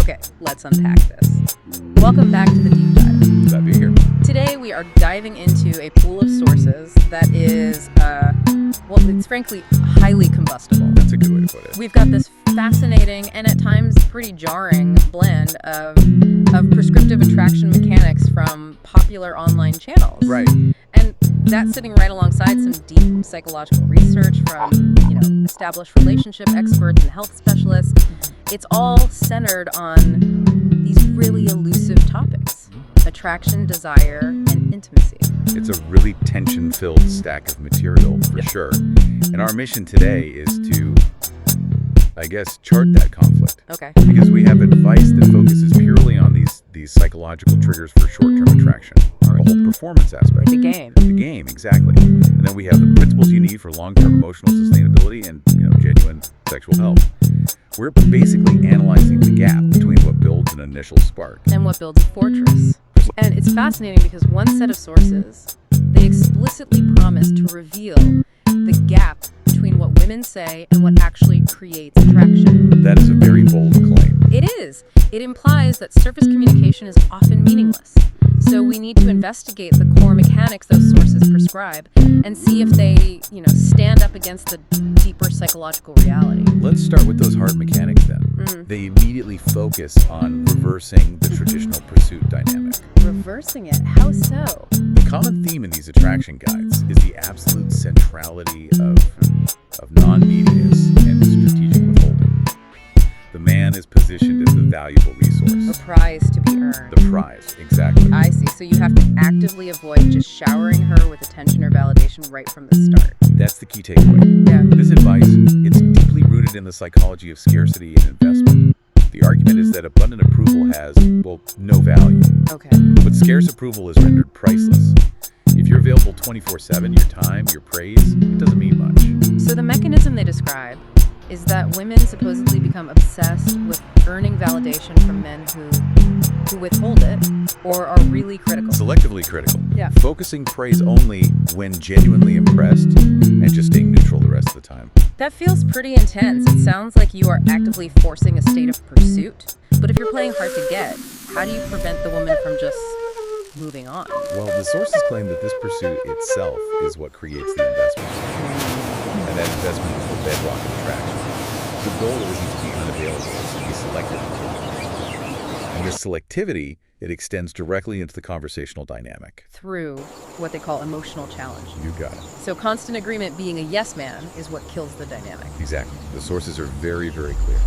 Okay, let's unpack this. Welcome back to the deep dive. Glad to be here. Today we are diving into a pool of sources that is, well, it's frankly highly combustible. That's a good way to put it. We've got this fascinating and at times pretty jarring blend of prescriptive attraction mechanics from popular online channels. Right. And that's sitting right alongside some deep psychological research from, established relationship experts and health specialists. It's all centered on these really elusive topics: attraction, desire, and intimacy. It's a really tension-filled stack of material, for sure. And our mission today is to, chart that conflict. Okay. Because we have advice that focuses purely on these psychological triggers for short-term attraction. The whole performance aspect. The game. The game, exactly. And then we have the principles you need for long-term emotional sustainability and, genuine sexual health. We're basically analyzing the gap between what builds an initial spark And what builds a fortress. And it's fascinating because one set of sources, they explicitly promise to reveal the gap between what women say and what actually creates attraction. That is a very bold claim. It is. It implies that surface communication is often meaningless. So we need to investigate the core mechanics those sources prescribe and see if they, stand up against the deeper psychological reality. Let's start with those hard mechanics then. They immediately focus on reversing the traditional pursuit dynamic. Reversing it? How so? The common theme in these attraction guides is the absolute centrality of non-neediness and strategic withholding. The man is positioned as the valuable resource. A prize to be earned. The prize, exactly. I see. So you have to actively avoid just showering her with attention or validation right from the start. That's the key takeaway. Yeah. This advice, it's deeply rooted in the psychology of scarcity and investment. The argument is that abundant approval has, no value. Okay. But scarce approval is rendered priceless. If you're available 24/7, your time, your praise, it doesn't mean much. So the mechanism they describe is that women supposedly become obsessed with earning validation from men who withhold it or are really critical. Selectively critical. Yeah. Focusing praise only when genuinely impressed and just staying neutral the rest of the time. That feels pretty intense. It sounds like you are actively forcing a state of pursuit. But if you're playing hard to get, how do you prevent the woman from just moving on? Well, the sources claim that this pursuit itself is what creates the investment. And that investment is the bedrock of attraction. The goal isn't to be unavailable, it's to be selective. And this selectivity, it extends directly into the conversational dynamic. Through what they call emotional challenge. You got it. So constant agreement being a yes man is what kills the dynamic. Exactly. The sources are very, very clear.